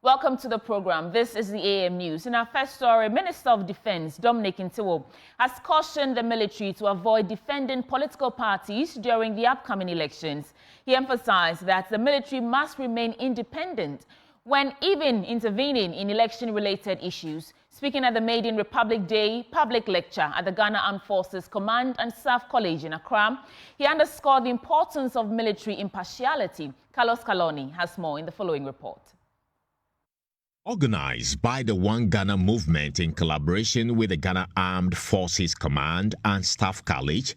Welcome to the program. This is the AM News. In our first story, Minister of Defense Dominic Ntiwo has cautioned the military to avoid defending political parties during the upcoming elections. He emphasized that the military must remain independent when even intervening in election-related issues. Speaking at the Maiden Republic Day public lecture at the Ghana Armed Forces Command and Staff College in Accra, he underscored the importance of military impartiality. Carlos Kaloni has more in the following report. Organized by the One Ghana movement in collaboration with the Ghana Armed Forces Command and Staff College,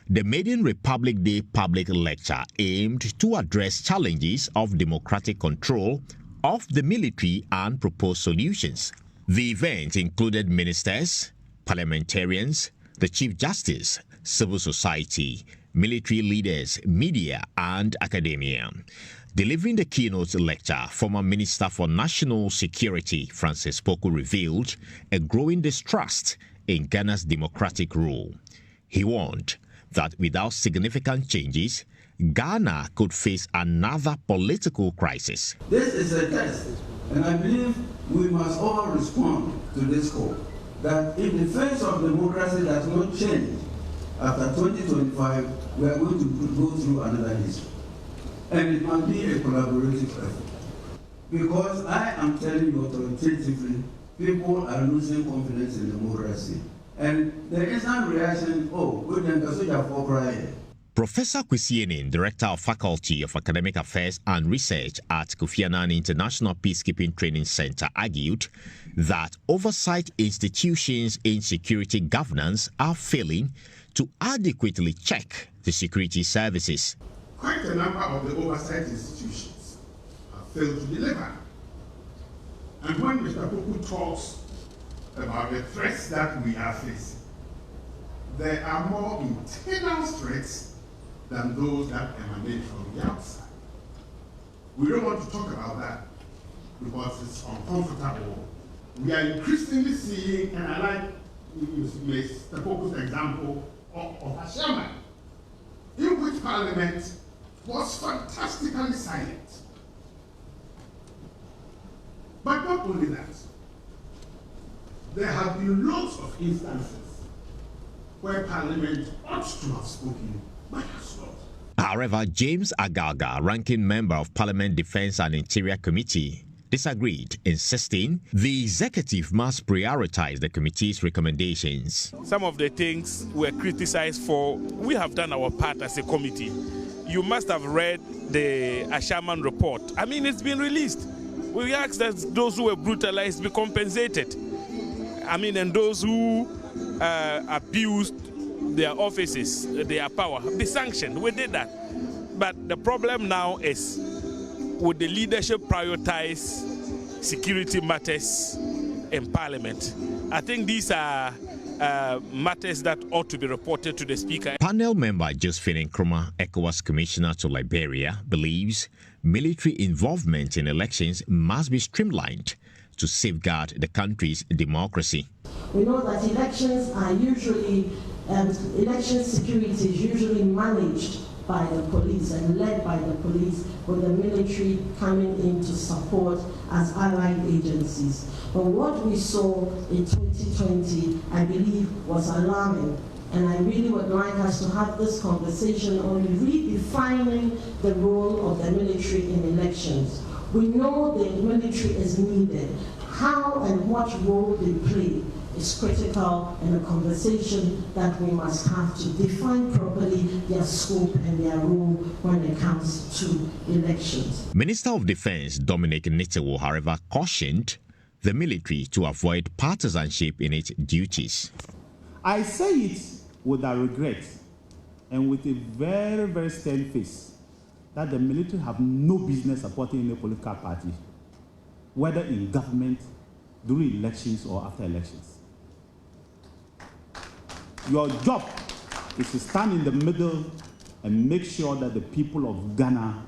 the Maiden Republic Day public lecture aimed to address challenges of democratic control of the military and propose solutions. The event included ministers, parliamentarians, the Chief Justice, civil society, military leaders, media, and academia. Delivering the keynote lecture, former Minister for National Security Francis Poku revealed a growing distrust in Ghana's democratic rule. He warned that without significant changes, Ghana could face another political crisis. This is a test, and I believe we must all respond to this call, that if the face of democracy does not change after 2025, we are going to go through another history. And it must be a collaborative effort. Because I am telling you authoritatively, people are losing confidence in democracy. And the instant reaction, good then, soldier for crying. Professor Kwesienin, Director of Faculty of Academic Affairs and Research at Kofi Annan International Peacekeeping Training Center, argued that oversight institutions in security governance are failing to adequately check the security services. Quite a number of the oversight institutions have failed to deliver. And when Mr. Poku talks about the threats that we are facing, there are more internal threats than those that emanate from the outside. We don't want to talk about that because it's uncomfortable. We are increasingly seeing, and I like Mr. Poku's example of Ashama, in which Parliament was fantastically silent. But not only that, there have been lots of instances where Parliament ought to have spoken, but has not. However, James Agaga, ranking member of Parliament Defense and Interior Committee, disagreed, insisting the executive must prioritize the committee's recommendations. Some of the things we're criticized for, we have done our part as a committee. You must have read the Ashaman report. I mean, it's been released. We ask that those who were brutalized be compensated. I mean, and those who abused their offices, their power, be sanctioned. We did that. But the problem now is, would the leadership prioritize security matters in Parliament? I think these are matters that ought to be reported to the Speaker. Panel member Josephine Nkrumah, ECOWAS Commissioner to Liberia, believes military involvement in elections must be streamlined to safeguard the country's democracy. We know that elections are usually, election security is usually managed by the police and led by the police, with the military coming in to support as allied agencies. But what we saw in 2020, I believe, was alarming. And I really would like us to have this conversation on redefining the role of the military in elections. We know the military is needed. How and what role they play is critical in a conversation that we must have to define properly their scope and their role when it comes to elections. Minister of Defense Dominic Ntiwo, however, cautioned the military to avoid partisanship in its duties. I say it with a regret and with a very, very stern face that the military have no business supporting any political party, whether in government, during elections or after elections. Your job is to stand in the middle and make sure that the people of Ghana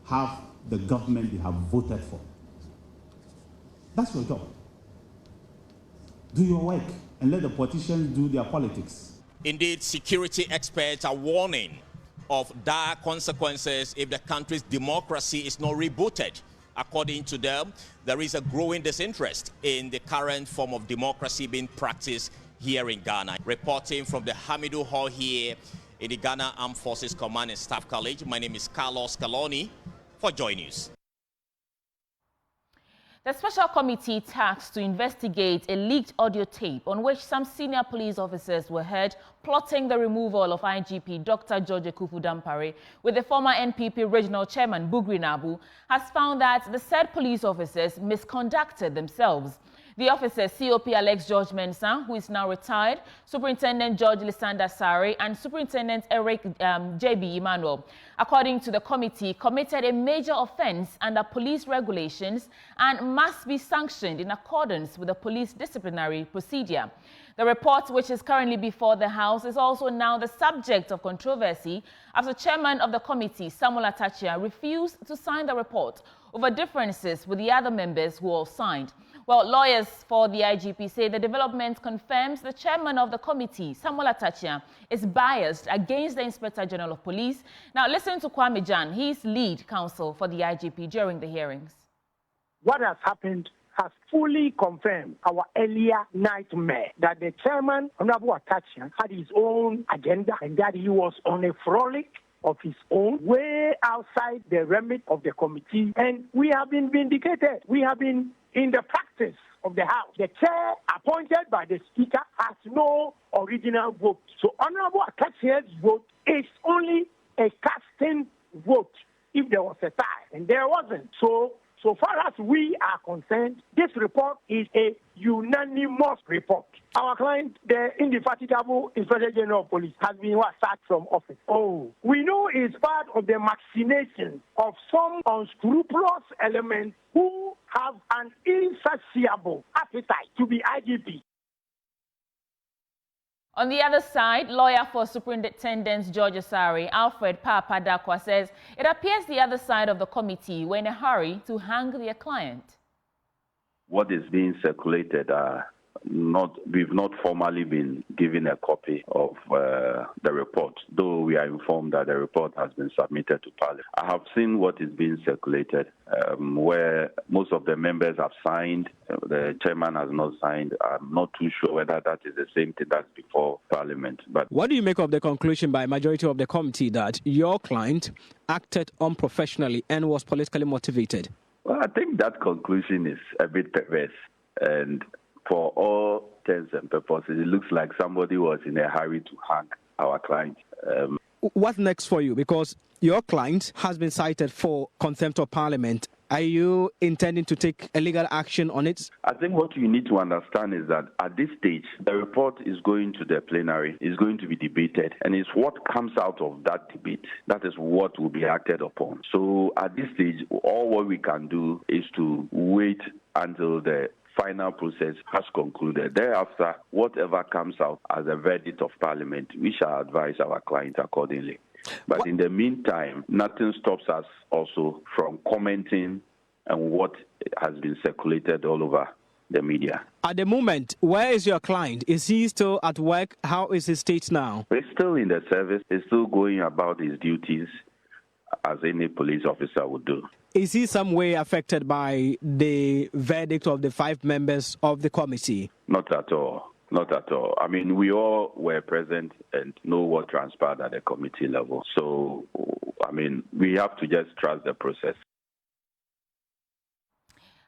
have the government they have voted for. That's your job. Do your work and let the politicians do their politics. Indeed, security experts are warning of dire consequences if the country's democracy is not rebooted. According to them, there is a growing disinterest in the current form of democracy being practiced here in Ghana. Reporting from the Hamidou Hall here in the Ghana Armed Forces Command and Staff College, my name is Carlos Caloni for Joy News. The special committee tasked to investigate a leaked audio tape on which some senior police officers were heard plotting the removal of IGP Dr. George Ekufu-Dampare with the former NPP regional chairman Bugri Nabu has found that the said police officers misconducted themselves. The officers, COP Alex George Mensah, who is now retired, Superintendent George Lysander Sari, and Superintendent Eric J.B. Emmanuel, according to the committee, committed a major offense under police regulations and must be sanctioned in accordance with the police disciplinary procedure. The report, which is currently before the House, is also now the subject of controversy after chairman of the committee, Samuel Atachia, refused to sign the report over differences with the other members who all signed. Well, lawyers for the IGP say the development confirms the chairman of the committee, Samuel Atachia, is biased against the Inspector General of Police. Now, listen to Kwame Jan. He's lead counsel for the IGP during the hearings. What has happened has fully confirmed our earlier nightmare that the chairman, Honorable Atachia, had his own agenda and that he was on a frolic of his own, way outside the remit of the committee. And we have been vindicated. We have been in the practice of the House. The chair appointed by the Speaker has no original vote. So Honorable Atachia's vote is only a casting vote if there was a tie, and there wasn't. So far as we are concerned, this report is a unanimous report. Our client, the indefatigable Inspector General of Police, has been sacked from office. We know it's part of the machination of some unscrupulous elements who have an insatiable appetite to be IGP. On the other side, lawyer for Superintendent George Osari, Alfred Papadakwa, says it appears the other side of the committee were in a hurry to hang their client. What is being circulated we've not formally been given a copy of the report, though we are informed that the report has been submitted to Parliament. I have seen what is being circulated, where most of the members have signed, the chairman has not signed. I'm not too sure whether that is the same thing that's before Parliament. But what do you make of the conclusion by majority of the committee that your client acted unprofessionally and was politically motivated? Well, I think that conclusion is a bit perverse, and for all intents and purposes, it looks like somebody was in a hurry to hang our client. What next for you? Because your client has been cited for contempt of Parliament. Are you intending to take a legal action on it? I think what you need to understand is that at this stage, the report is going to the plenary, is going to be debated, and it's what comes out of that debate. That is what will be acted upon. So at this stage, all what we can do is to wait until the final process has concluded. Thereafter, whatever comes out as a verdict of Parliament, we shall advise our client accordingly. But in the meantime, nothing stops us also from commenting on what has been circulated all over the media. At the moment, where is your client? Is he still at work? How is his state now? He's still in the service. He's still going about his duties as any police officer would do. Is he some way affected by the verdict of the 5 members of the committee? Not at all. Not at all. I mean, we all were present and know what transpired at the committee level. So, I mean, we have to just trust the process.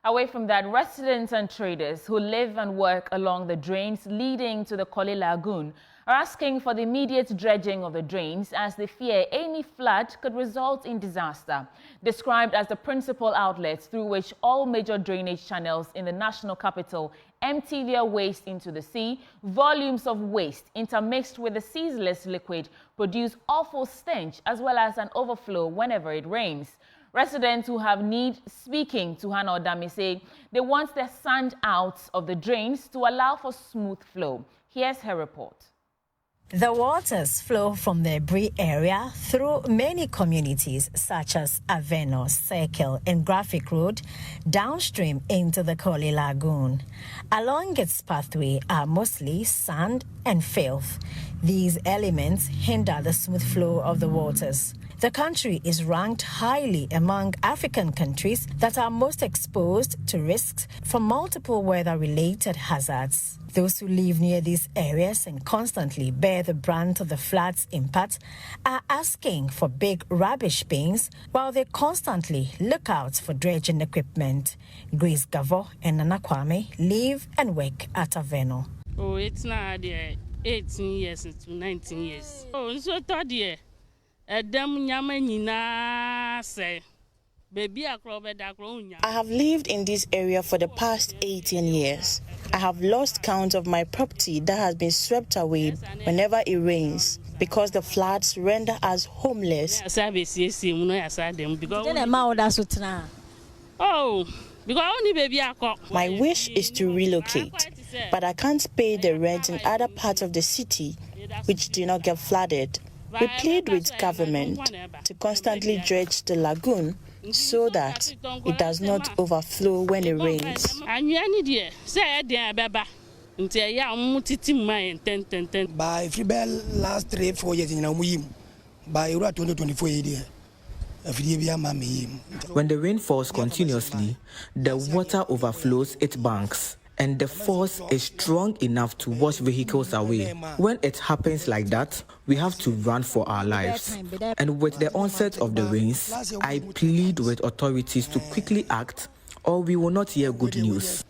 Away from that, residents and traders who live and work along the drains leading to the Koli Lagoon are asking for the immediate dredging of the drains as they fear any flood could result in disaster. Described as the principal outlet through which all major drainage channels in the national capital empty their waste into the sea, volumes of waste intermixed with the ceaseless liquid produce awful stench as well as an overflow whenever it rains. Residents who have need speaking to Hannah Odami say they want their sand out of the drains to allow for smooth flow. Here's her report. The waters flow from the Brie area through many communities such as Aveno, Circle and Graphic Road downstream into the Koli Lagoon. Along its pathway are mostly sand and filth. These elements hinder the smooth flow of the waters. The country is ranked highly among African countries that are most exposed to risks from multiple weather-related hazards. Those who live near these areas and constantly bear the brunt of the flood's impact are asking for big rubbish bins while they constantly look out for dredging equipment. Grace Gavo and Nana Kwame live and work at Aveno. Oh, it's now 18 years to 19 years. Oh, so third year. I have lived in this area for the past 18 years. I have lost count of my property that has been swept away whenever it rains because the floods render us homeless. Oh, my wish is to relocate, but I can't pay the rent in other parts of the city which do not get flooded. We plead with government to constantly dredge the lagoon so that it does not overflow when it rains. By last 3-4 years in by 2024. When the rain falls continuously, the water overflows its banks, and the force is strong enough to wash vehicles away. When it happens like that, we have to run for our lives. And with the onset of the rains, I plead with authorities to quickly act, or we will not hear good news.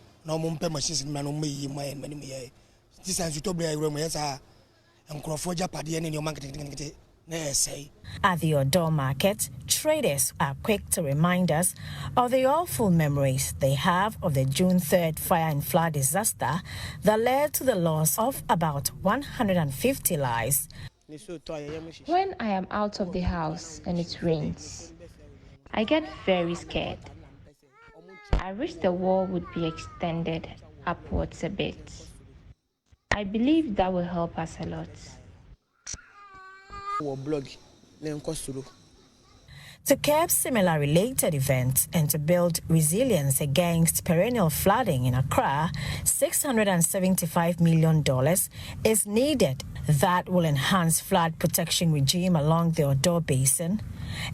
At the Odo market, traders are quick to remind us of the awful memories they have of the June 3rd fire and flood disaster that led to the loss of about 150 lives. When I am out of the house and it rains, I get very scared. I wish the wall would be extended upwards a bit. I believe that will help us a lot. To curb similar related events and to build resilience against perennial flooding in Accra, $675 million is needed. That will enhance flood protection regime along the Odo Basin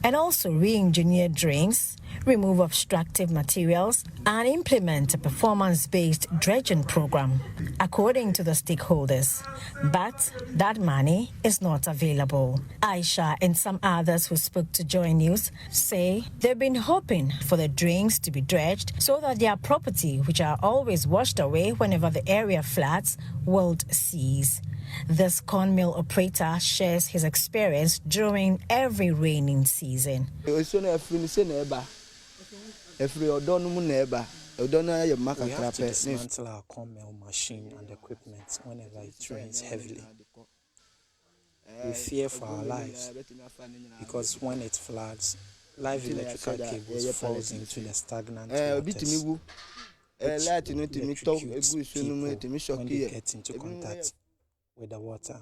and also re-engineer drains, remove obstructive materials, and implement a performance-based dredging program, according to the stakeholders. But that money is not available. Aisha and some others who spoke to Joy News say they've been hoping for the drains to be dredged so that their property, which are always washed away whenever the area floods, won't cease. This corn mill operator shares his experience during every raining season. We have to dismantle our corn mill machine and equipment whenever it rains heavily. We fear for our lives because when it floods, live electrical cables falls into the stagnant waters, which electrocutes people when they get into contact with the water.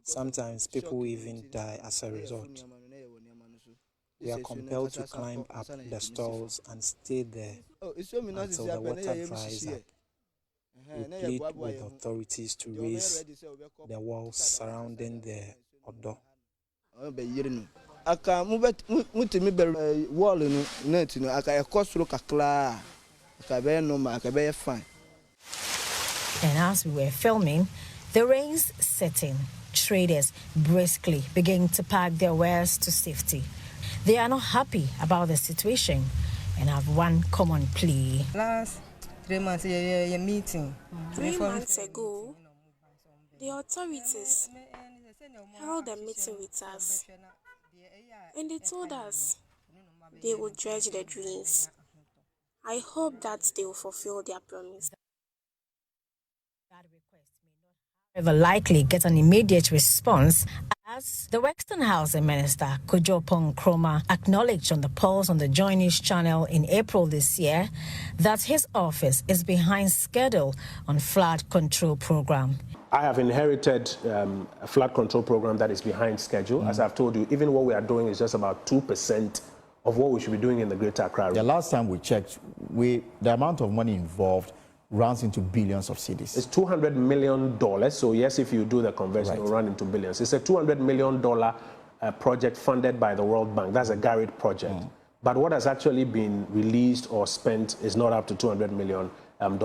Sometimes people even die as a result. We are compelled to climb up the stalls and stay there until the water dries up. We plead with authorities to raise the walls surrounding the Odo. And as we were filming, the rains set in. Traders briskly begin to pack their wares to safety. They are not happy about the situation and have one common plea. Last 3 months, a meeting. 3 months ago, the authorities held a meeting with us, and they told us they would dredge the drains. I hope that they will fulfill their promise. However, likely get an immediate response, as the Western Housing Minister Kojo Nkrumah acknowledged on the Pulse on the Joy News channel in April this year that his office is behind schedule on flood control program. I have inherited a flood control program that is behind schedule. As I've told you, even what we are doing is just about 2% of what we should be doing in the Greater Accra region. The last time we checked, the amount of money involved runs into billions of cedis. It's $200 million. So yes, if you do the conversion, it will run into billions. It's a $200 million project funded by the World Bank. That's a Garrett project. But what has actually been released or spent is not up to $200 million. On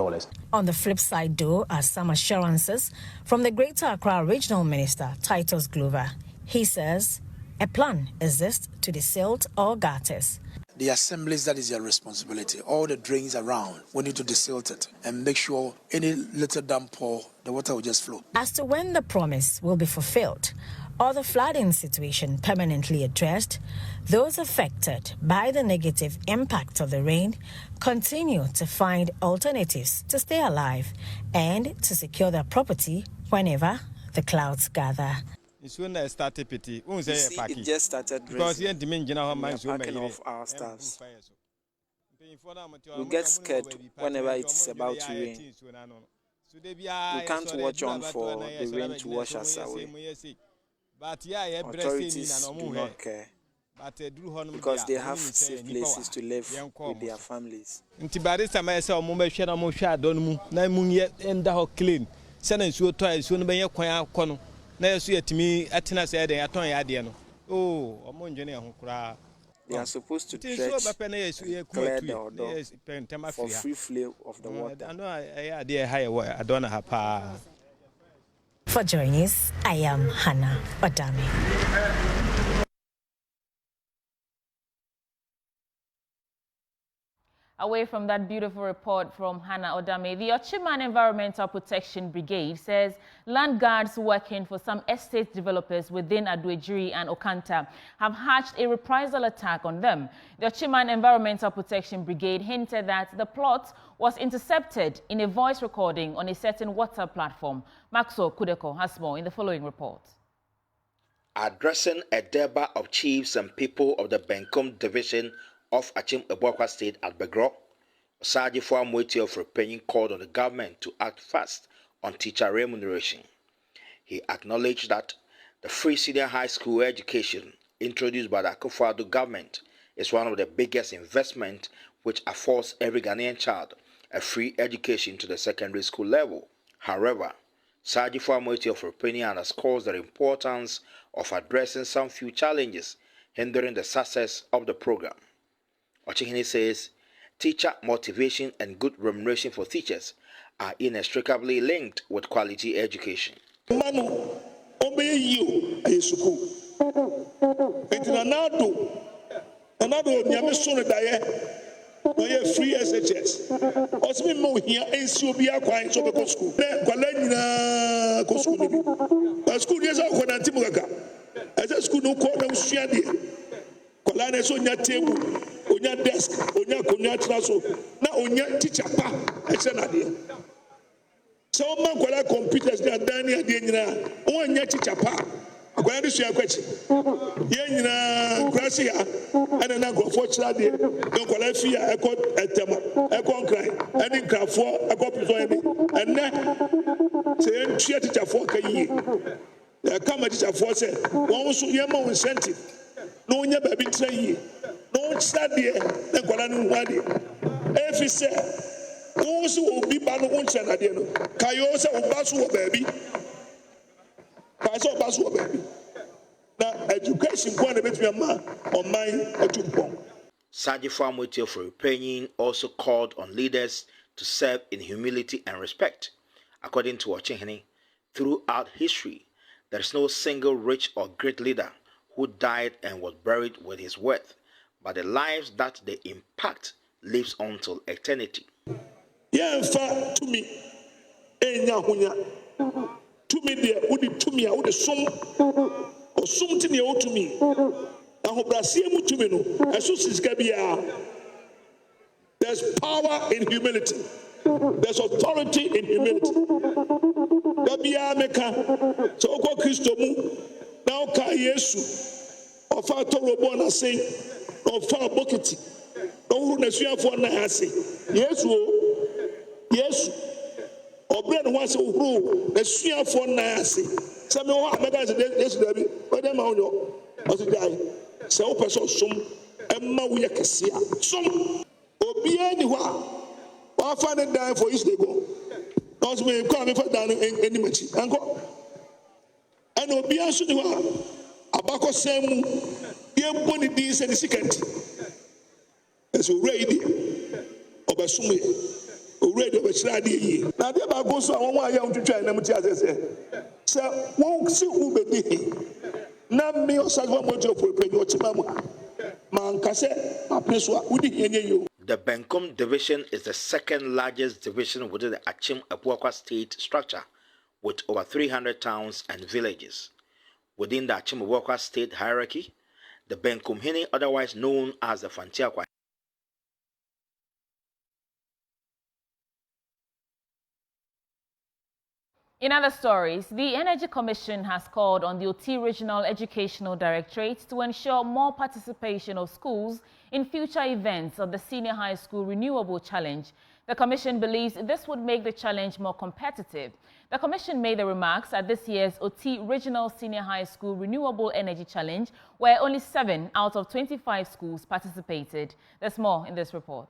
the flip side, though, are some assurances from the Greater Accra Regional Minister, Titus Glover. He says a plan exists to desilt all gutters. The assemblies, that is their responsibility. All the drains around, we need to desilt it and make sure any little downpour, the water will just flow. As to when the promise will be fulfilled or the flooding situation permanently addressed, those affected by the negative impact of the rain continue to find alternatives to stay alive and to secure their property whenever the clouds gather. You see, it just started because we are packing off our staffs. We get scared whenever it's about to rain. We can't watch on for the rain to wash us away. Authorities do not care because they have safe places to live with their families. They are supposed to dredge and clear the odor for free flow of the water. For Joy News, I am Hannah Odame. Away from that beautiful report from Hannah Odame, the Ochiman Environmental Protection Brigade says land guards working for some estate developers within Aduejiri and Okanta have hatched a reprisal attack on them. The Ochiman Environmental Protection Brigade hinted that the plot was intercepted in a voice recording on a certain water platform. Maxo Kudeko has more in the following report. Addressing a deba of chiefs and people of the Benkum division of Achim Ebokwa State at Begro, Osaji Fuamweti of Repenning called on the government to act fast on teacher remuneration. He acknowledged that the free senior high school education introduced by the Akufo-Addo government is one of the biggest investments which affords every Ghanaian child a free education to the secondary school level. However, Saji Fuamweti of Repenning underscores the importance of addressing some few challenges hindering the success of the program. Ochihini says teacher motivation and good remuneration for teachers are inextricably linked with quality education. Manu, obey you, a school. It's another Yamisuna Daye, no free SHS. Osmi Mo here, NCOB acquired so the school. Qualena Cosco. A school is out for Antimuga. As a school no quarter was Shadi. Colana is on your table, on your desk, on your connector, now on your teacher. It's an idea. So, man, when I computers, they are done here, on your teacher. I'm going to share a question. Yen Gracia, and then I go for Chadi, don't call it fear, I got a tema, I can't cry, and in craft for a copy for me, and then say, share teacher for a year. There come a teacher for say, one was Yamo incentive. No one ever been trained. No study, the Colonel Wadi. If he said, those who will be Bano Unchen Adiano, Kayosa or Basu baby. Paso Basu baby. Now, education point of your man on mine or two points. Saji Fuamweti for Repenning also called on leaders to serve in humility and respect. According to Ochihini, throughout history, there is no single rich or great leader who died and was buried with his wealth, but the lives that they impact lives on till eternity. Yeah, far to me, to me there, would it to me, I would assume, or something you to me. I hope I see him to me. As soon as there's power in humility, there's authority in humility. So, Christo. Now, Yesu, or far Torobona say, or far Bokiti, no Nasuya for Nahasi. Yes, or bread was a rule, Nasuya for Nahasi. Some of our members yesterday, but them on your was a guy. So, person, some, and Mawia Cassia. Some, or be anywhere. I'll find it down for each day go. Because we come if I done any much. And will be answered. Abako Semu, Yemboni Dis and the second. As already, Obasumi, already Obashradi. Now, the Abagoso, I want you to try and say, won't see who be. Now, me or Salva Mojo for Penyochimama. The Benkom division is the second largest division within the Achim Ebuakwa state structure, with over 300 towns and villages. Within the Achim Ebuakwa state hierarchy, the Benkom Hini, otherwise known as the Fantiakwa. In other stories, the Energy Commission has called on the OT Regional Educational Directorate to ensure more participation of schools in future events of the Senior High School Renewable Challenge. The Commission believes this would make the challenge more competitive. The Commission made the remarks at this year's OT Regional Senior High School Renewable Energy Challenge, where only 7 out of 25 schools participated. There's more in this report.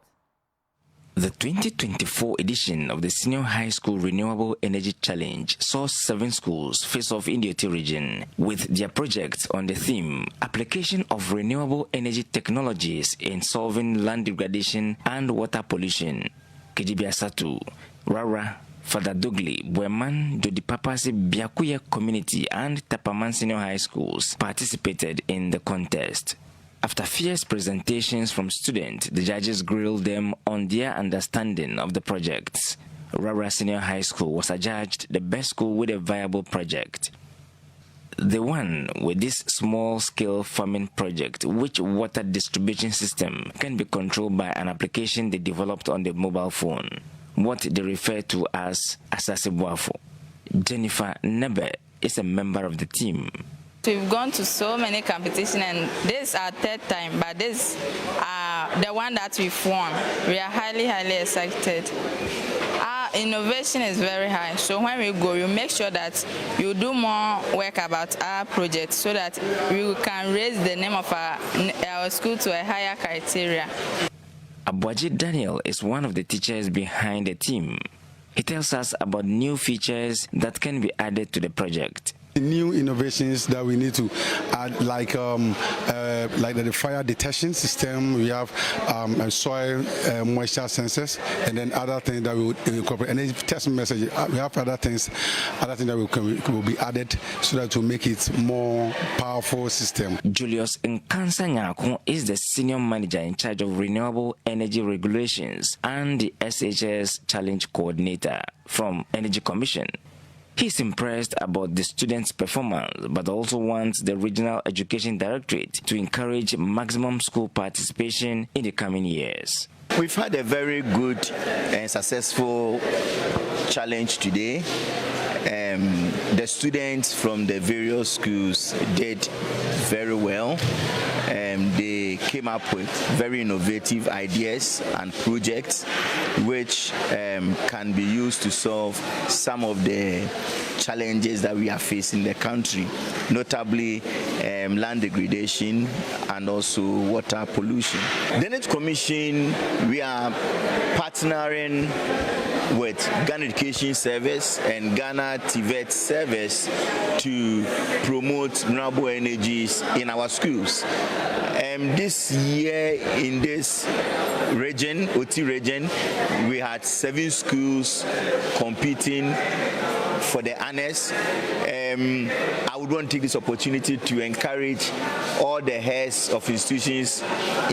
The 2024 edition of the Senior High School Renewable Energy Challenge saw 7 schools face off in the OT region with their projects on the theme Application of Renewable Energy Technologies in Solving Land Degradation and Water Pollution. Kejibia Satu, Rara, Father Dugli, Bueman, Jodipapasi, Biakuya Community and Tapaman Senior High Schools participated in the contest. After fierce presentations from students, the judges grilled them on their understanding of the projects. Rara Senior High School was adjudged the best school with a viable project. The one with this small-scale farming project, which water distribution system can be controlled by an application they developed on the mobile phone, what they refer to as Asasibuafo. Jennifer Nebe is a member of the team. We've gone to so many competitions, and this is our 3rd time, but this the one that we've won. We are highly excited. Our innovation is very high, so when we go, you make sure that you do more work about our project so that we can raise the name of our school to a higher criteria. Abuaji Daniel is one of the teachers behind the team. He tells us about new features that can be added to the project. New innovations that we need to add, like the fire detection system. We have soil moisture sensors, and then other things that we will incorporate. And then text message. We have other things that will be added so that to make it more powerful system. Julius Nkansa Nyako is the senior manager in charge of renewable energy regulations and the SHS challenge coordinator from Energy Commission. He's impressed about the students' performance, but also wants the Regional Education Directorate to encourage maximum school participation in the coming years. We've had a very good and successful challenge today. The students from the various schools did very well. They came up with very innovative ideas and projects which can be used to solve some of the challenges that we are facing in the country, notably land degradation and also water pollution. The Energy Commission, we are partnering with Ghana Education Service and Ghana TVET Service to promote renewable energies in our schools. This year in this region, OT region, we had 7 schools competing for the honors. I would want to take this opportunity to encourage all the heads of institutions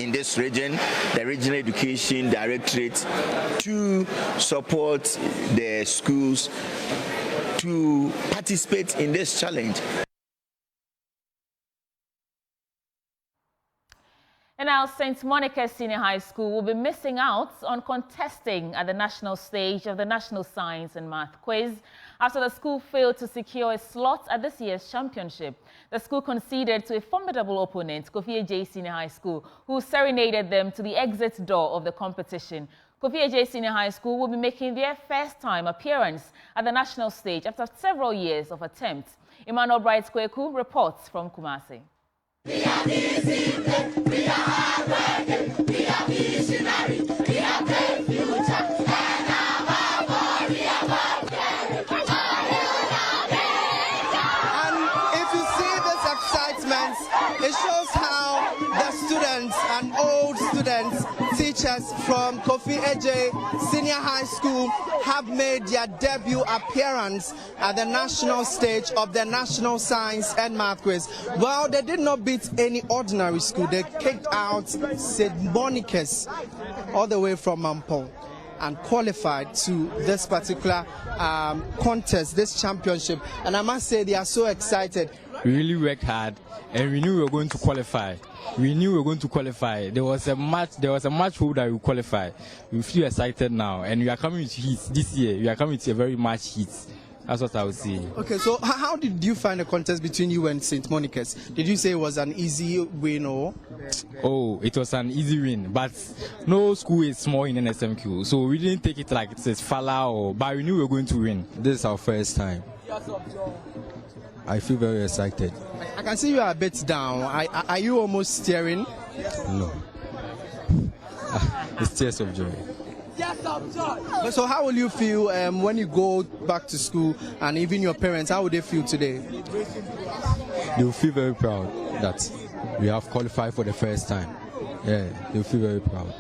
in this region, the Regional Education Directorate, to support the schools to participate in this challenge. And now, St. Monica Senior High School will be missing out on contesting at the national stage of the National Science and Math Quiz after the school failed to secure a slot at this year's championship. The school conceded to a formidable opponent, Kofi J. Senior High School, who serenaded them to the exit door of the competition. Kofi J. Senior High School will be making their first-time appearance at the national stage after several years of attempts. Emmanuel Bright-Kweku reports from Kumasi. We are disciplined, we are hardworking, we are visionary, we are great future, and our warrior. And if you see this excitement, teachers from Kofi Eje Senior High School have made their debut appearance at the national stage of the National Science and Math Quiz. Well, they did not beat any ordinary school. They kicked out St. Monica's all the way from Mampong and qualified to this particular contest, this championship. And I must say they are so excited. We really worked hard and we knew we were going to qualify. There was a match hope that we qualify. We feel excited now and we are coming with heat this year. We are coming with a very much heat. That's what I would say. Okay, so how did you find the contest between you and St. Monica's? Did you say it was an easy win or? Oh, it was an easy win, but no school is small in NSMQ, so we didn't take it like it's Fala but we knew we were going to win. This is our first time. I feel very excited. I can see you are a bit down. Are you almost tearing? No. It's tears of joy. So how will you feel when you go back to school, and even your parents, how would they feel today? They will feel very proud that we have qualified for the first time. Yeah, they will feel very proud.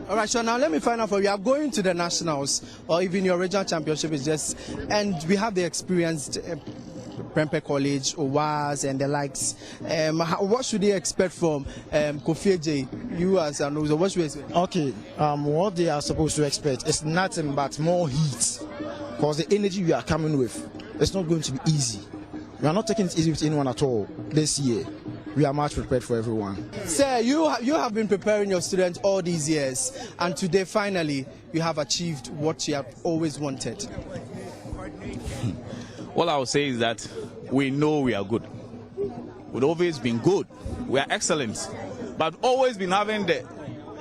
All right, so now let me find out for you. Are going to the nationals or even your regional championship is just, and we have the experienced Prempeh College, OWAS, and the likes. What should they expect from Kofi Eje? You as an user, what should we expect? Okay, what they are supposed to expect is nothing but more heat, because the energy we are coming with, it's not going to be easy. We are not taking it easy with anyone at all this year. We are much prepared for everyone. Sir, you have been preparing your students all these years, and today finally you have achieved what you have always wanted. All I will say is that we know we are good. We've always been good. We are excellent. But always been having the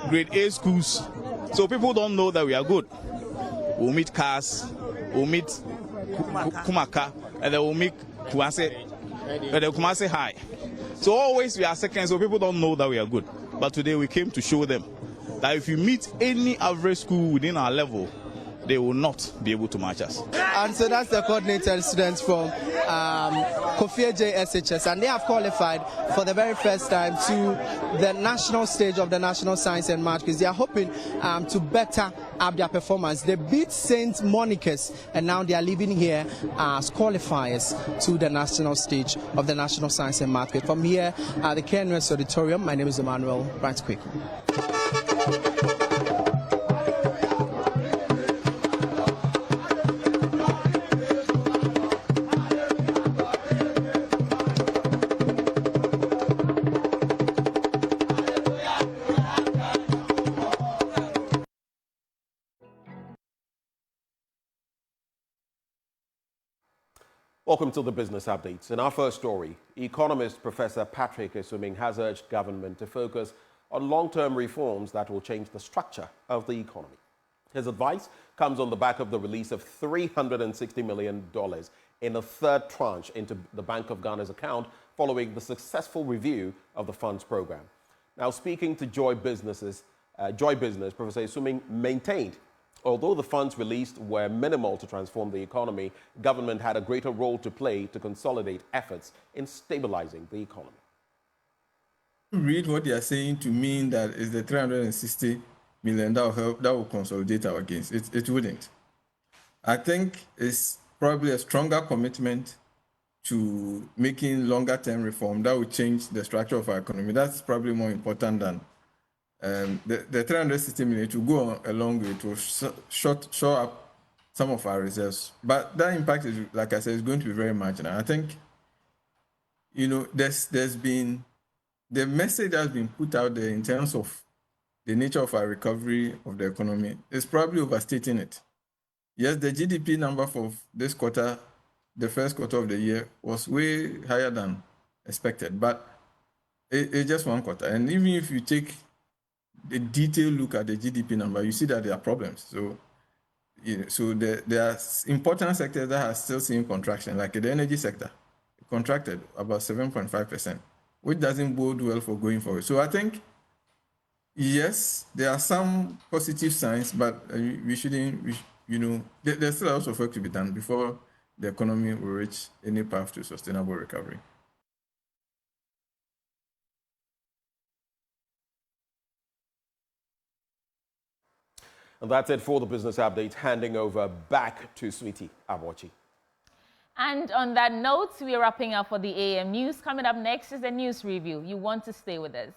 grade A schools. So people don't know that we are good. We'll meet Cars, we'll meet Kumaka, and then we'll meet Kumase High. So always we are second, so people don't know that we are good. But today we came to show them that if you meet any average school within our level, they will not be able to match us. And so that's the coordinated students from Kofi Eje SHS, and they have qualified for the very first time to the national stage of the National Science and Math Quiz. They are hoping to better up their performance. They beat St. Monica's, and now they are leaving here as qualifiers to the national stage of the National Science and Math Quiz. From here at the KNUS Auditorium, my name is Emmanuel. Right quick. Welcome to the Business Updates. In our first story, economist Professor Patrick Esuming has urged government to focus on long-term reforms that will change the structure of the economy. His advice comes on the back of the release of $360 million in a third tranche into the Bank of Ghana's account following the successful review of the funds program. Now, speaking to Joy Business, Professor Esuming maintained although the funds released were minimal to transform the economy, government had a greater role to play to consolidate efforts in stabilizing the economy. Read what they are saying to mean that it's the 360 million that will help, that will consolidate our gains. It wouldn't. I think it's probably a stronger commitment to making longer term reform that will change the structure of our economy. That's probably more important than the 360 million to go a long way to shore up some of our reserves. But that impact is, like I said, is going to be very marginal. I think, there's been, the message that's been put out there in terms of the nature of our recovery of the economy is probably overstating it. Yes, the GDP number for this quarter, the first quarter of the year, was way higher than expected, but it's just one quarter. And even if you take a detailed look at the GDP number, you see that there are problems. So, there are important sectors that are still seeing contraction, like the energy sector, contracted about 7.5%, which doesn't bode well for going forward. So I think, yes, there are some positive signs, but we shouldn't, there's still a lot of work to be done before the economy will reach any path to sustainable recovery. And that's it for the business update. Handing over back to Sweetie Abochi. And on that note, we are wrapping up for the AM News. Coming up next is the news review. You want to stay with us.